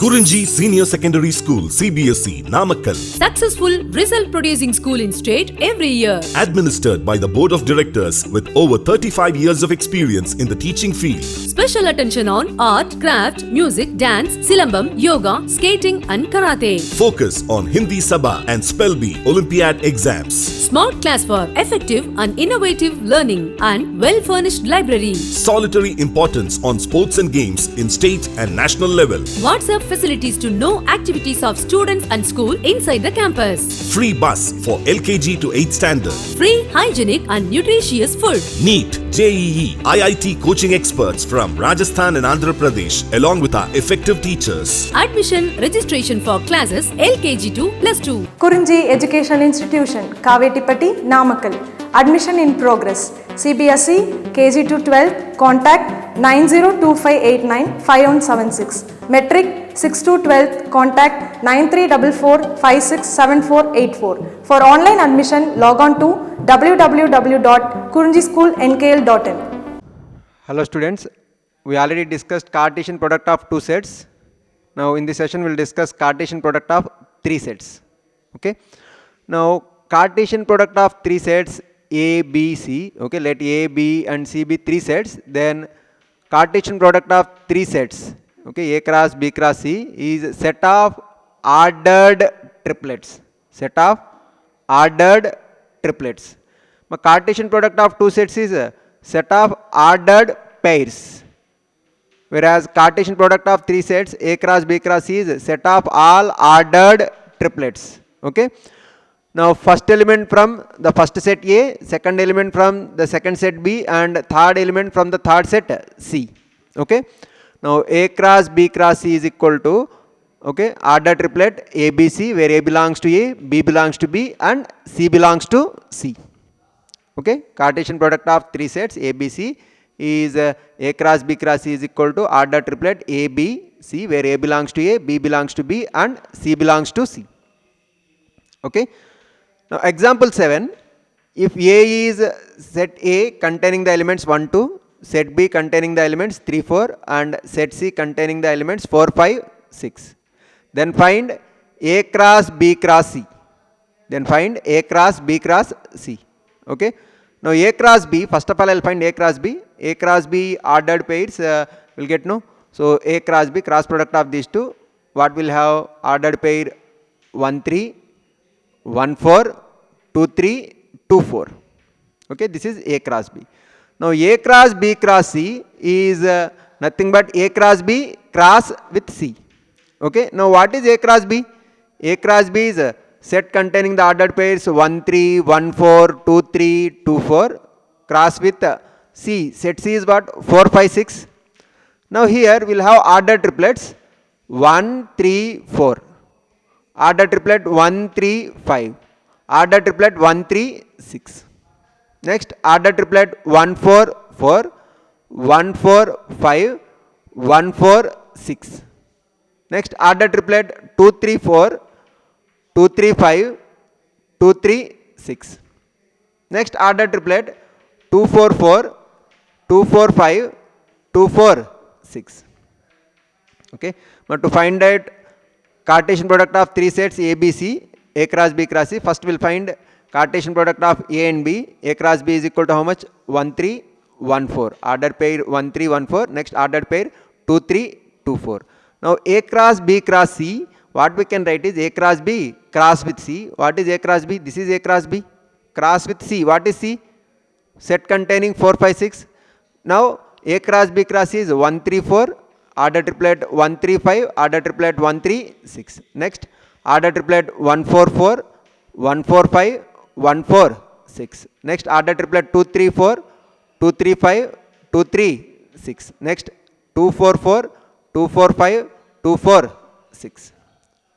Kurunji Senior Secondary School, CBSE, Namakkal. Successful result producing school in state every year. Administered by the Board of Directors with over 35 years of experience in the teaching field. Special attention on art, craft, music, dance, silambam, yoga, skating and karate. Focus on Hindi Sabha and Spell Bee Olympiad exams. Smart class for effective and innovative learning and well-furnished library. Solitary importance on sports and games in state and national level. WhatsApp facilities to know activities of students and school inside the campus. Free bus for LKG to 8th standard. Free, hygienic and nutritious food. NEET, JEE, IIT coaching experts from Rajasthan and Andhra Pradesh along with our effective teachers. Admission registration for classes LKG to +2. Kurunji Education Institution, Kavetipatti, Namakkal. Admission in progress. CBSE, KG to 12, contact 9025895176. Metric 6 to 12, contact 9344567484. For online admission, log on to www.kurunjischoolnkl.in. Hello students, we already discussed Cartesian product of two sets. Now in this session we will discuss Cartesian product of three sets. Okay. Now Cartesian product of three sets A, B, C. Okay, let A, B and C be three sets. Then Cartesian product of three sets. Okay, A cross B cross C is set of ordered triplets. Set of ordered triplets. But Cartesian product of two sets is a set of ordered pairs. Whereas Cartesian product of three sets A cross B cross C is a set of all ordered triplets. Okay. Now first element from the first set A, second element from the second set B and third element from the third set C. Okay. Now A cross B cross C is equal to, okay, order triplet ABC where A belongs to A, B belongs to B and C belongs to C. Okay. Cartesian product of three sets ABC is A cross B cross C is equal to order triplet ABC where A belongs to A, B belongs to B and C belongs to C. Okay. Now example 7, if A is set A containing the elements 1, 2, set B containing the elements 3, 4 and set C containing the elements 4, 5, 6. Then find A cross B cross C. Then find A cross B cross C. Okay. Now A cross B, first of all I will find A cross B. A cross B ordered pairs will get no. So A cross B, cross product of these two, what will have ordered pair 1, 3, 1, 4, 2, 3, 2, 4. Okay, this is A cross B. Now A cross B cross C is nothing but A cross B cross with C. Okay, now what is A cross B? A cross B is a set containing the ordered pairs 1, 3, 1, 4, 2, 3, 2, 4 cross with C. Set C is what? 4, 5, 6. Now here we will have ordered triplets 1, 3, 4. Order triplet 1, 3, 5. Order triplet 1, 3, 6. Next order triplet 1, 4, 4. 1, 4, 5. 1, 4, 6. Next order triplet 2, 3, 4. 2, 3, 5. 2, 3, 6. Next order triplet 2, 4, 4. 2, 4, 5. 2, 4, 6. Okay. Now to find out Cartesian product of three sets A, B, C, A cross B cross C. First we will find Cartesian product of A and B. A cross B is equal to how much? 1, 3, 1, 4. Ordered pair 1, 3, 1, 4. Next ordered pair 2, 3, 2, 4. Now A cross B cross C, what we can write is A cross B cross with C. What is A cross B? This is A cross B cross with C. What is C? Set containing 4, 5, 6. Now A cross B cross C is 1, 3, 4. Order triplet 1, 3, 5, order triplet 1, 3, 6. Next, order triplet 1, 4, 4, 1, 4, 5, 1, 4, 6. Next, order triplet 2, 3, 4, 2, 3, 5, 2, 3, 6. Next, 2, 4, 4, 2, 4, 5, 2, 4, 6.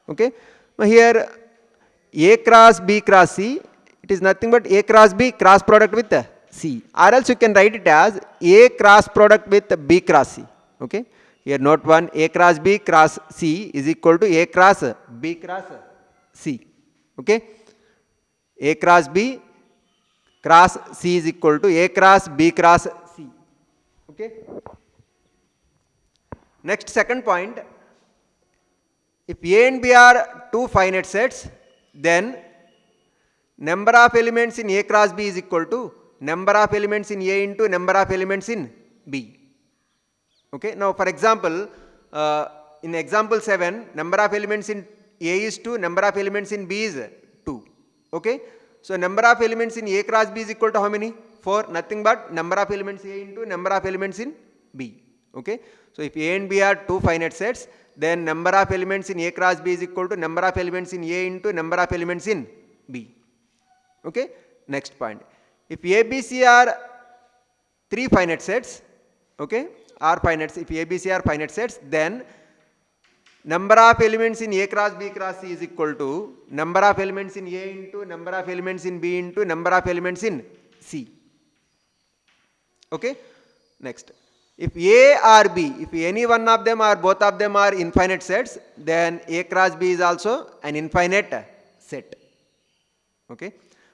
Okay. Now here, A cross B cross C, it is nothing but A cross B cross product with C. Or else you can write it as A cross product with B cross C. Okay. Here note 1, A cross B cross C is equal to A cross B cross C. Okay. A cross B cross C is equal to A cross B cross C. Okay. Next second point, if A and B are two finite sets, then number of elements in A cross B is equal to number of elements in A into number of elements in B. Okay. Now, for example, in example 7, number of elements in A is 2, number of elements in B is 2. Okay. So, number of elements in A cross B is equal to how many? 4, nothing but number of elements A into number of elements in B. Okay. So, if A and B are two finite sets, then number of elements in A cross B is equal to number of elements in A into number of elements in B. Okay. Next point. If A, B, C are three finite sets, okay, are finite, if A, B, C are finite sets, then number of elements in A cross B cross C is equal to number of elements in A into number of elements in B into number of elements in C. Okay. Next. If A or B, if any one of them or both of them are infinite sets, then A cross B is also an infinite set. Okay.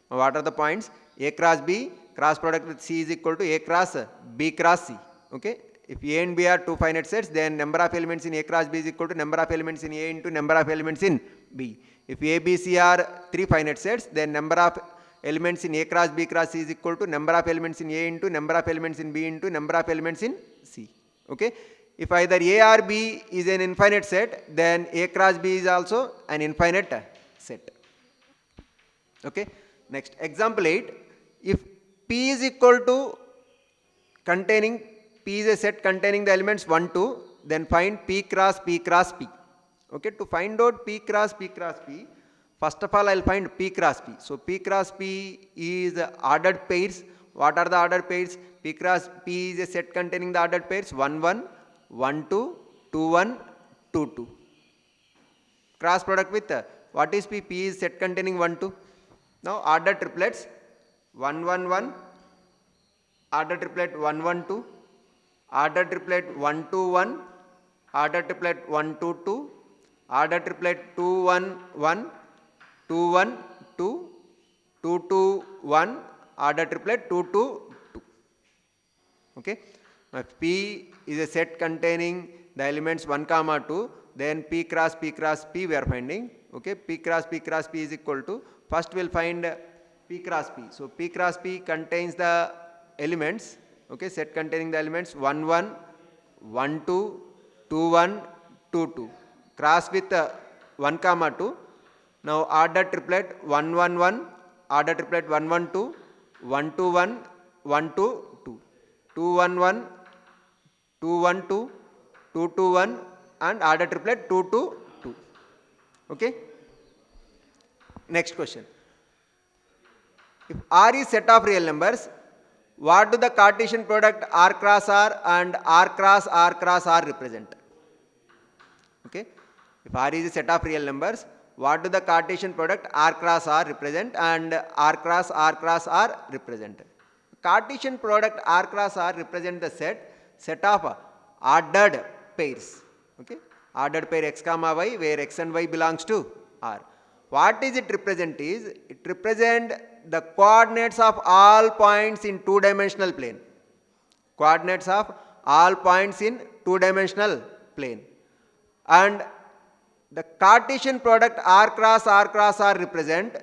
Now, what are the points? A cross B, cross product with C is equal to A cross B cross C. Okay. If A and B are two finite sets, then number of elements in A cross B is equal to number of elements in A into number of elements in B. If A, B, C are three finite sets, then number of elements in A cross B cross C is equal to number of elements in A into number of elements in B into number of elements in C. Okay. If either A or B is an infinite set, then A cross B is also an infinite set. Okay. Next, example 8. If P is equal to containing, P is a set containing the elements 1, 2, then find P cross P cross P. Okay. To find out P cross P cross P, first of all, I will find P cross P. So, P cross P is ordered pairs. What are the ordered pairs? P cross P is a set containing the ordered pairs 1, 1, 1, 2, 2, 1, 2, 2. Cross product with what is P? P is set containing 1, 2. Now, ordered triplets 1, 1, 1, ordered triplet 1, 1, 2, ordered triplet 1, 2, 1, ordered triplet 1, 2, 2, ordered triplet 2, 1, 1, 2, 1, 2, 2, 2, 1, ordered triplet 2, 2, 2. Okay. Now, if P is a set containing the elements 1, 2, then P cross P cross P we are finding. Okay. P cross P cross P is equal to, first we will find P cross P. So, P cross P contains the elements, okay, set containing the elements 1, 1, 1, 2, 2, 1, 2, 2. Cross with 1, 2. Now, ordered triplet 1, 1, 1, ordered triplet 1, 1, 2, 1, 2, 1, 1, 2, 2, 2, 1, 1, 2, 1, 2, 2, 2, 1 and ordered triplet 2, 2, 2. Okay. Next question. If R is set of real numbers, what do the Cartesian product R cross R and R cross R cross R represent? Okay. If R is a set of real numbers, what do the Cartesian product R cross R represent and R cross R represent? Cartesian product R cross R represent the set of ordered pairs. Okay. Ordered pair x comma y, where x and y belongs to R. What is it represent is, it represent the coordinates of all points in two-dimensional plane. Coordinates of all points in two-dimensional plane. And the Cartesian product R cross R represent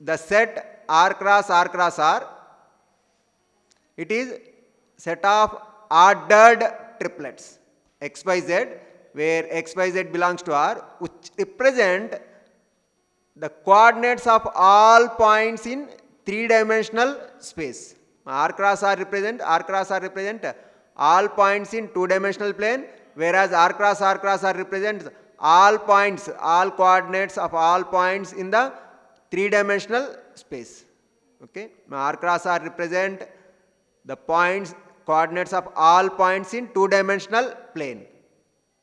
the set R cross R. It is set of ordered triplets x, y, z, where x, y, z belongs to R, which represent the coordinates of all points in three-dimensional space. R cross R represent all points in two-dimensional plane, whereas R cross R represents all points, all coordinates of all points in the three-dimensional space. Okay. R cross R represent the points, coordinates of all points in two-dimensional plane,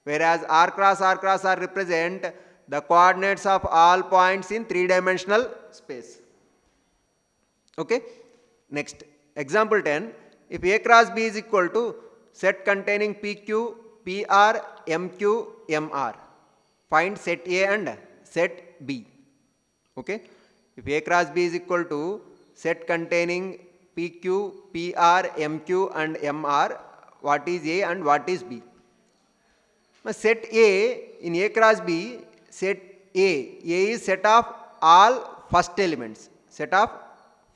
whereas R cross R represent the coordinates of all points in three-dimensional space. Okay. Next, example 10. If A cross B is equal to set containing PQ, PR, MQ, MR, find set A and set B. Okay. If A cross B is equal to set containing PQ, PR, MQ and MR, what is A and what is B? Now, set A in A cross B, set A. A is set of all first elements. Set of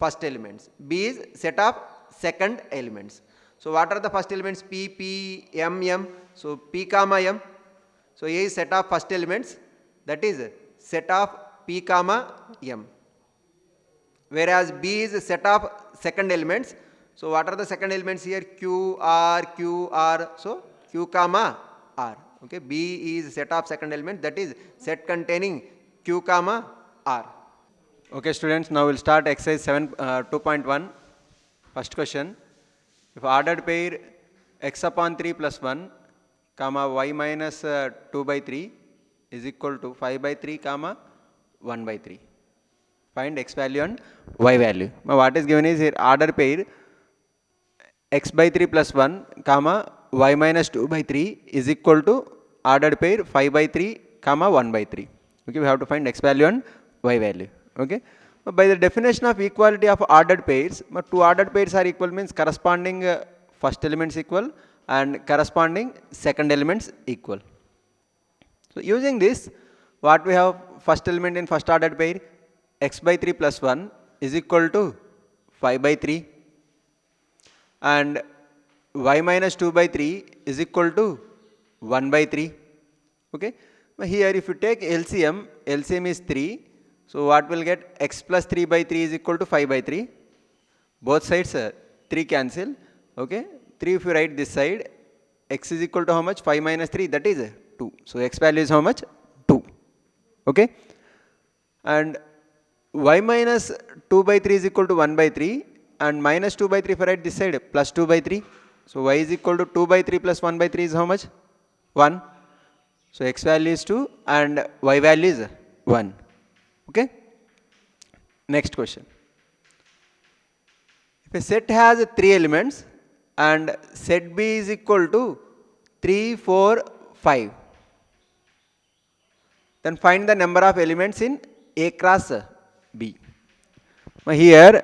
first elements. B is set of second elements. So what are the first elements? P, P, M, M. So P comma M. So A is set of first elements. That is set of P comma M. Whereas B is set of second elements. So what are the second elements here? Q, R, Q, R. So Q comma R. Okay. B is set of second element. That is set containing Q comma R. Okay students, now we'll start exercise 2.1. First question. If ordered pair x upon 3 plus 1 comma y minus 2 by 3 is equal to 5 by 3 comma 1 by 3. Find x value and y value. Now what is given is here order pair x by 3 plus 1 comma y minus 2 by 3 is equal to ordered pair 5 by 3 comma 1 by 3. Okay, we have to find x value and y value. Okay. By the definition of equality of ordered pairs, two ordered pairs are equal means corresponding first elements equal and corresponding second elements equal. So using this, what we have first element in first ordered pair x by 3 plus 1 is equal to 5 by 3 and y minus 2 by 3 is equal to 1 by 3. Okay. Here if you take LCM, LCM is 3. So what will get x plus 3 by 3 is equal to 5 by 3. Both sides 3 cancel. Okay. 3 if you write this side, x is equal to how much? 5 minus 3, that is 2. So x value is how much? 2. Okay. And y minus 2 by 3 is equal to 1 by 3 and minus 2 by 3 if I write this side plus 2 by 3. So y is equal to 2 by 3 plus 1 by 3 is how much? 1. So x value is 2 and y value is 1. Okay. Next question. If a set has 3 elements and set B is equal to 3, 4, 5, then find the number of elements in A cross B. Here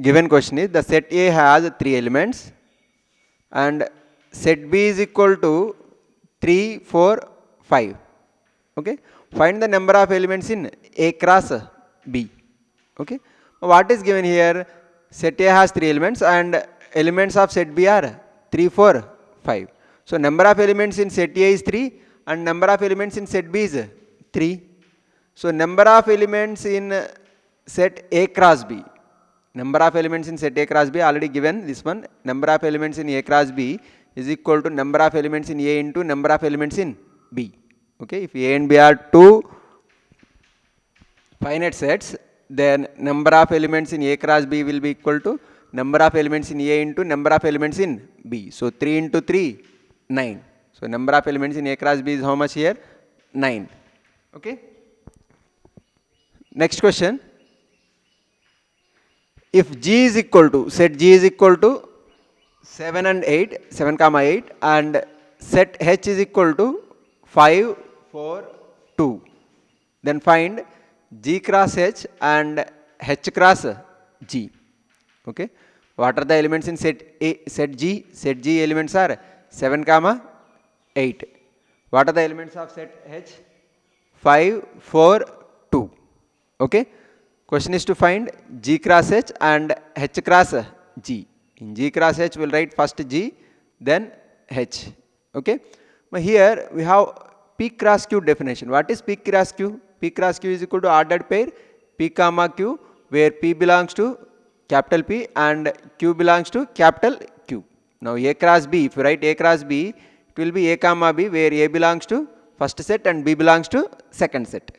given question is the set A has 3 elements and set B is equal to 3, 4, 5. Okay. Find the number of elements in A cross B. Okay. What is given here? Set A has 3 elements and elements of set B are 3, 4, 5. So number of elements in set A is 3 and number of elements in set B is 3. So number of elements in set A cross B. Number of elements in set A cross B already given this one. Number of elements in A cross B is equal to number of elements in A into number of elements in B. Okay, if A and B are two finite sets, then number of elements in A cross B will be equal to number of elements in A into number of elements in B. So 3 into 3, 9. So number of elements in A cross B is how much here? 9. Okay. Next question. If G is equal to, set G is equal to 7 and 8, 7 comma 8 and set H is equal to 5, 4, 2. Then find G cross H and H cross G. Okay. What are the elements in set A, set G? Set G elements are 7 comma 8. What are the elements of set H? 5, 4, 2. Okay. Question is to find G cross H and H cross G. In G cross H we will write first G then H. Okay. Here we have P cross Q definition. What is P cross Q? P cross Q is equal to ordered pair P comma Q, where P belongs to capital P and Q belongs to capital Q. Now A cross B, if you write A cross B, it will be A comma B, where A belongs to first set and B belongs to second set.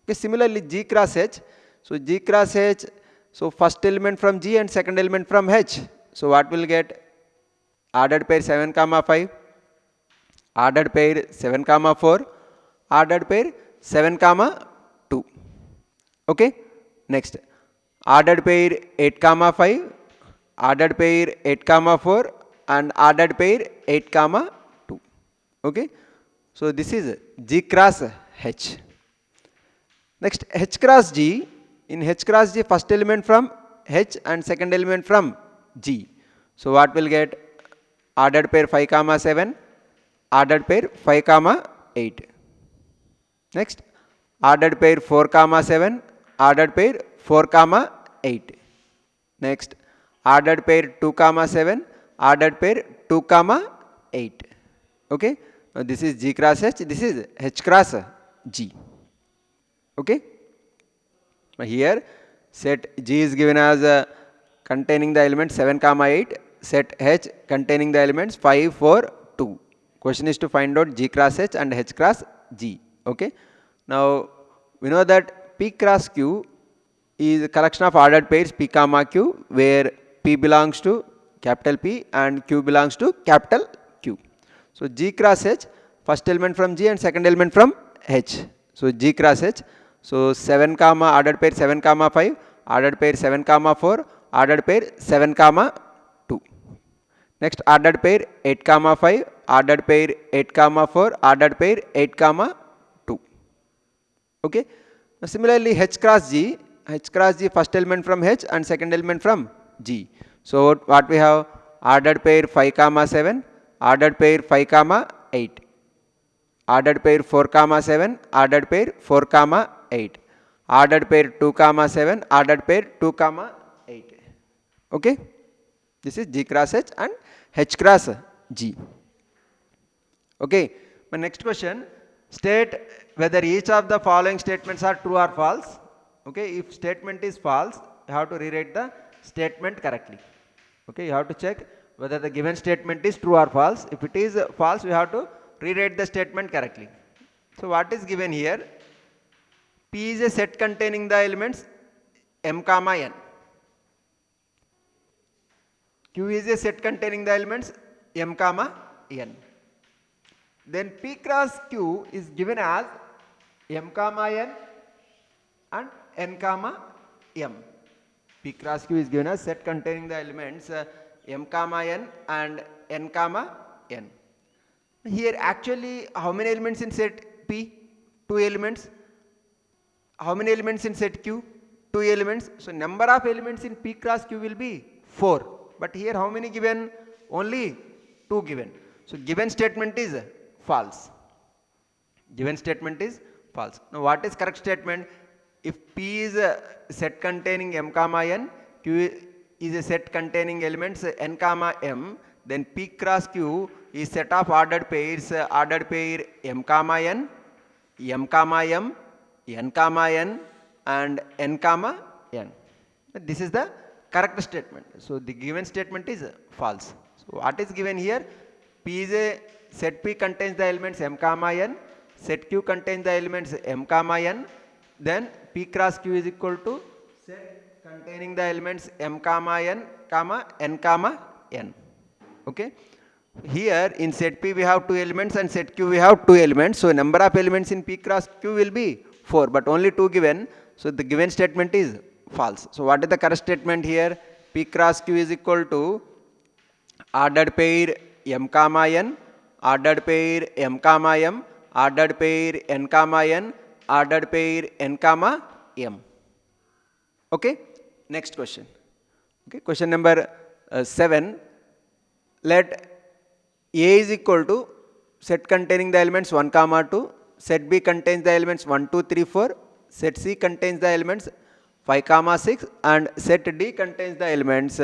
Okay. Similarly G cross H. So G cross H, so first element from G and second element from H. So what will get? Ordered pair 7 comma 5. Ordered pair 7 comma 4, ordered pair 7 comma 2. Okay. Next, ordered pair 8 comma 5, ordered pair 8 comma 4 and ordered pair 8 comma 2. Okay. So this is G cross H. Next, H cross G. In H cross G, first element from H and second element from G. So what will get? Ordered pair 5 comma 7, ordered pair 5 comma 8. Next, ordered pair 4 comma 7, ordered pair 4 comma 8. Next, ordered pair 2 comma 7, ordered pair 2 comma 8. Okay, now this is G cross H, this is H cross G. Okay, now here set G is given as containing the elements 7 comma 8, set H containing the elements 5, 4, 2. Question is to find out G cross H and H cross G. Okay, now we know that P cross Q is a collection of ordered pairs P comma Q, where P belongs to capital P and Q belongs to capital Q. So G cross H, first element from G and second element from H. So G cross H, so 7 comma ordered pair 7 comma 5, ordered pair 7 comma 4, ordered pair 7 comma 2. Next, ordered pair 8 comma 5, ordered pair 8 comma 4, ordered pair 8 comma 2. Okay. Now, similarly, H cross G first element from H and second element from G. So what we have, ordered pair 5 comma 7, ordered pair 5 comma 8, ordered pair 4 comma 7, ordered pair 4 comma 8, ordered pair 2 comma 7, ordered pair 2 comma 8. Okay, this is G cross H and H cross G. Okay, my next question, state whether each of the following statements are true or false. Okay, if statement is false, you have to rewrite the statement correctly. Okay, you have to check whether the given statement is true or false. If it is false, we have to rewrite the statement correctly. So what is given here? P is a set containing the elements m comma n. Q is a set containing the elements m comma n. Then P cross Q is given as m comma n and n comma m. P cross Q is given as set containing the elements m comma n and n comma n. Here actually how many elements in set P? 2 elements. How many elements in set Q? 2 elements. So number of elements in P cross Q will be 4. But here how many given? Only 2 given. So given statement is false. Given statement is false. Now what is correct statement? If P is a set containing m comma n, Q is a set containing elements n comma m, then P cross Q is set of ordered pairs, ordered pair m comma n, m comma m, n comma n and n comma n. This is the correct statement. So the given statement is false. So what is given here? P is a set P contains the elements m comma n, set Q contains the elements m comma n, then P cross Q is equal to set containing the elements m comma n comma n. Okay. Here in set P we have 2 elements and set Q we have 2 elements. So number of elements in P cross Q will be 4, but only 2 given. So the given statement is false. So what is the correct statement here? P cross Q is equal to ordered pair m comma n, ordered pair m comma m, ordered pair n comma n, ordered pair n comma m. Okay. Next question. Okay. Question number 7. Let A is equal to set containing the elements 1 comma 2, set B contains the elements 1, 2, 3, 4, set C contains the elements 5 comma 6 and set D contains the elements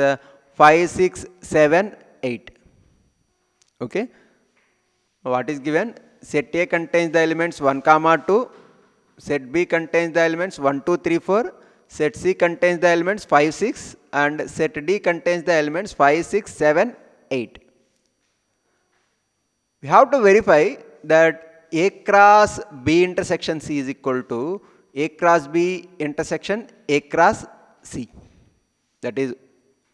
5, 6, 7, 8. Okay. What is given? Set A contains the elements 1 comma 2, set B contains the elements 1, 2, 3, 4, set C contains the elements 5, 6 and set D contains the elements 5, 6, 7, 8. We have to verify that A cross B intersection C is equal to A cross B intersection A cross C. That is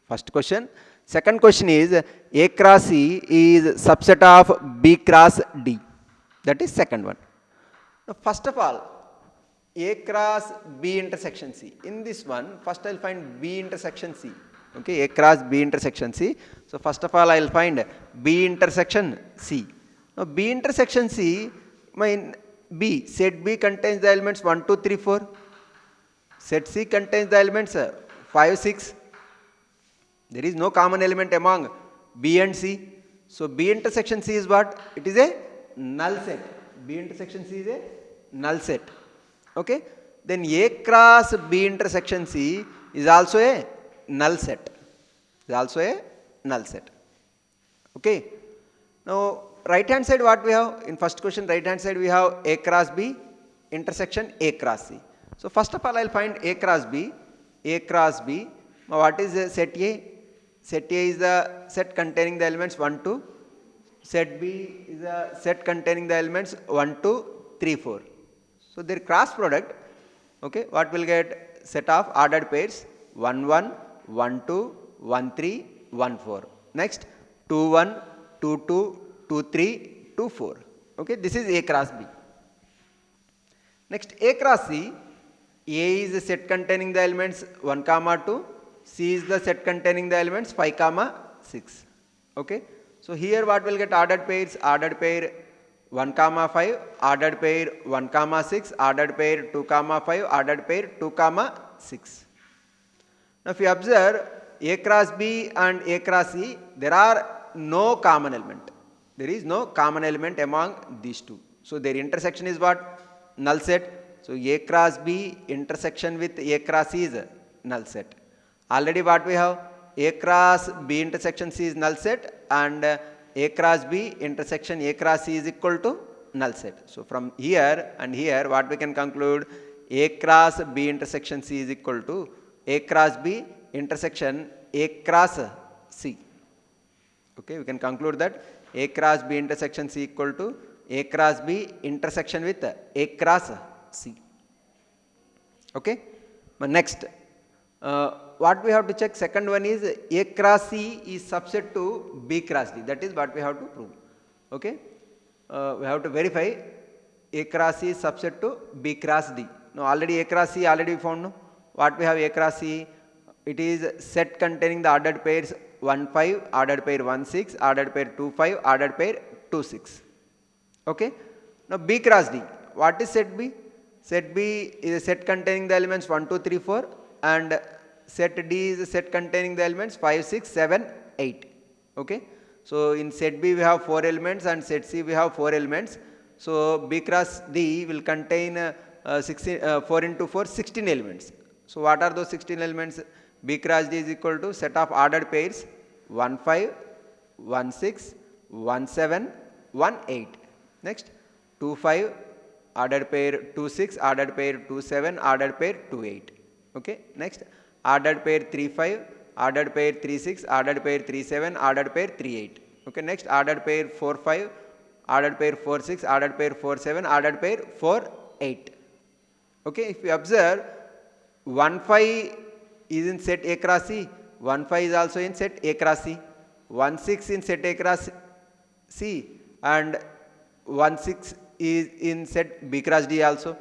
first question. Second question is A cross C is subset of B cross D. That is second one. Now first of all, A cross B intersection C. In this one, first I will find B intersection C. Okay, A cross B intersection C. So first of all I will find B intersection C. Now B intersection C, my B, set B contains the elements 1, 2, 3, 4. Set C contains the elements 5, 6. There is no common element among B and C. So B intersection C is what? It is a null set. B intersection C is a null set. Okay, then A cross B intersection C is also a null set. Is also a null set. Okay. Now right hand side what we have? In first question right hand side we have A cross B intersection A cross C. So first of all I will find A cross B. A cross B. Now what is set A? Set A is the set containing the elements 1, 2. Set B is a set containing the elements 1, 2, 3, 4. So their cross product, okay, what will get? Set of ordered pairs 1, 1, 1, 2, 1, 3, 1, 4. Next 2, 1, 2, 2, 2, 3, 2, 4. Okay, this is A cross B. Next A cross C. A is the set containing the elements 1, 2. C is the set containing the elements 5, 6. Okay. So here what will get? Ordered pairs? Ordered pair 1, 5, ordered pair 1, 6, ordered pair 2, 5, ordered pair 2, 6. Now if you observe A cross B and A cross C, there are no common element. There is no common element among these two. So their intersection is what? Null set. So A cross B intersection with A cross C is a null set. Already what we have? A cross B intersection C is null set, and A cross B intersection A cross C is equal to null set. So from here and here what we can conclude? A cross B intersection C is equal to A cross B intersection A cross C. Okay, we can conclude that A cross B intersection C equal to A cross B intersection with A cross C. Okay. Next, what we have to check? Second one is A cross C is subset to B cross D. That is what we have to prove. Okay. We have to verify A cross C is subset to B cross D. Now already A cross C already we found. No? What we have A cross C? It is set containing the ordered pairs 1, 5, ordered pair 1, 6, ordered pair 2, 5, ordered pair 2, 6. Okay. Now B cross D. What is set B? Set B is a set containing the elements 1, 2, 3, 4, and set D is a set containing the elements 5, 6, 7, 8. Okay. So in set B we have 4 elements and set C we have 4 elements. So B cross D will contain 4 into 4, 16 elements. So what are those 16 elements? B cross D is equal to set of ordered pairs 1, 5, 1, 6, 1, 7, 1, 8. Next 2, 5, ordered pair 2, 6, ordered pair 2, 7, ordered pair 2, 8. Okay. Next ordered pair 3, 5, ordered pair 3, 6, ordered pair 3, 7, ordered pair 3, 8. Okay. Next ordered pair 4, 5, ordered pair 4, 6, ordered pair 4, 7, ordered pair 4, 8. Okay. If you observe 1, 5 is in set A cross C, 1, 5 is also in set A cross C, 1, 6 in set A cross C, and 1, 6 is in set B cross D also.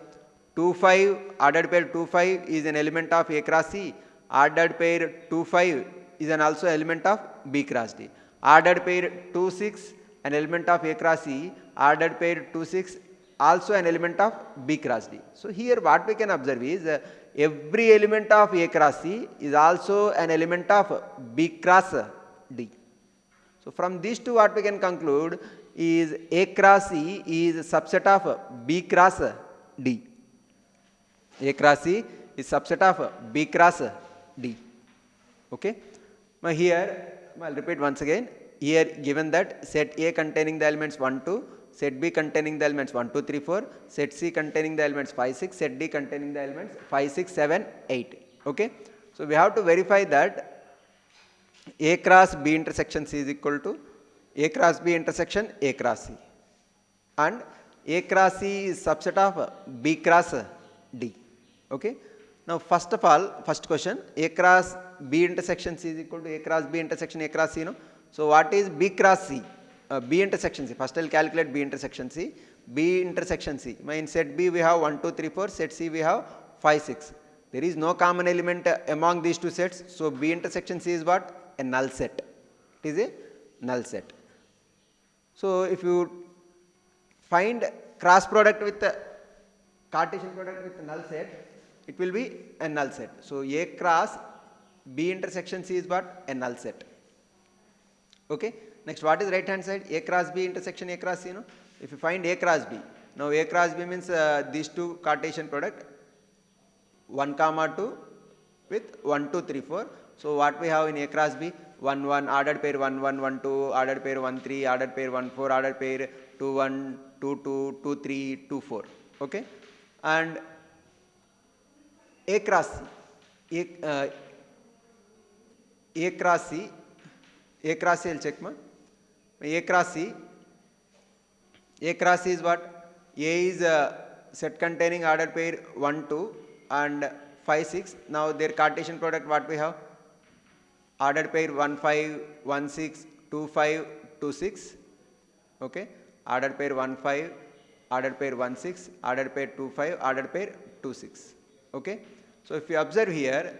2, 5, ordered pair 2, 5 is an element of A cross C. Ordered pair 2, 5 is an also element of B cross D. Ordered pair 2, 6 an element of A cross C. Ordered pair 2, 6 also an element of B cross D. So here what we can observe is every element of A cross C is also an element of B cross D. So from these two what we can conclude is A cross C is a subset of B cross D. A cross C is subset of B cross D. Okay. Now here I will repeat once again. Here given that set A containing the elements 1, 2, set B containing the elements 1, 2, 3, 4, set C containing the elements 5, 6, set D containing the elements 5, 6, 7, 8. Okay. So we have to verify that A cross B intersection C is equal to A cross B intersection A cross C, and A cross C is subset of B cross D. Okay. Now first of all, first question, A cross B intersection C is equal to A cross B intersection A cross C. No? So what is B cross C? B intersection C. First I will calculate B intersection C. B intersection C. In set B we have 1, 2, 3, 4. Set C we have 5, 6. There is no common element among these two sets. So B intersection C is what? A null set. It is a null set. So if you find cross product with Cartesian product with null set, it will be a null set. So A cross B intersection C is what? A null set. Okay. Next, what is right hand side? A cross B intersection A cross C. No? If you find A cross B, Now A cross B means these two Cartesian product 1, 2 with 1, 2, 3, 4. So what we have in A cross B? 1, 1, ordered pair 1, 1, 1, 2, ordered pair 1, 3, ordered pair 1, 4, ordered pair 2, 1, 2, 2, 2, 3, 2, 4. Okay? And A cross C. A cross C. A cross C, I'll check ma. A cross C. A cross C is what? A is a set containing ordered pair 1, 2 and 5, 6. Now their Cartesian product what we have? Ordered pair 1, 5, 1, 6, 2, 5, 2, 6. Okay. Ordered pair 1, 5, ordered pair 1, 6, ordered pair 2, 5, ordered pair 2, 6. Okay. So if you observe here,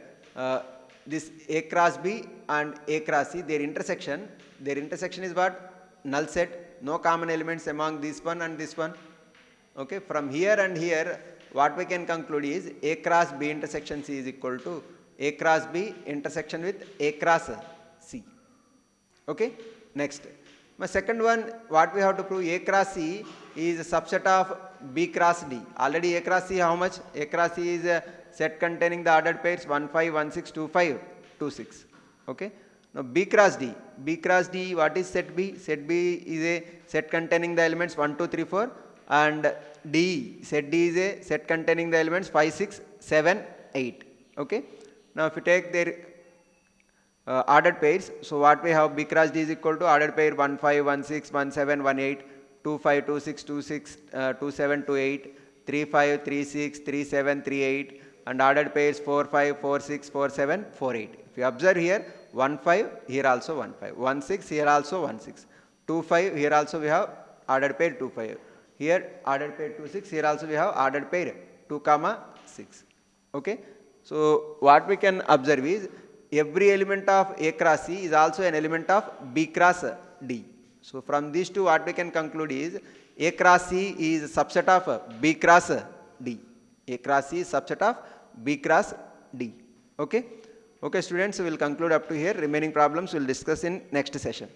this A cross B and A cross C, their intersection is what? Null set, no common elements among this one and this one. Okay. From here and here, what we can conclude is A cross B intersection C is equal to A cross B intersection with A cross C. Okay. Next. My second one, what we have to prove? A cross C is a subset of B cross D. Already A cross C how much? A cross C is a set containing the ordered pairs 1, 5, 1, 6, 2, 5, 2, 6. Okay. Now B cross D. B cross D, what is set B? Set B is a set containing the elements 1, 2, 3, 4 and D. Set D is a set containing the elements 5, 6, 7, 8. Okay. Now if you take their ordered pairs, so what we have? B cross D is equal to ordered pair 1, 5, 1, 6, 1, 7, 1, 8, 2, 5, 2, 6, 2, 6, 2, 7, 2, 8, 3, 5, 3, 6, 3, 7, 3, 8 and ordered pairs 4, 5, 4, 6, 4, 7, 4, 8. If you observe here 1, 5, here also 1, 5, 1, 6, here also 1, 6, 2, 5, here also we have ordered pair 2, 5, here ordered pair 2, 6, here also we have ordered pair 2, 6. Okay. So what we can observe is every element of A cross C is also an element of B cross D. So from these two what we can conclude is A cross C is a subset of B cross D. A cross C is subset of B cross D. Okay. Okay students, we will conclude up to here. Remaining problems we will discuss in next session.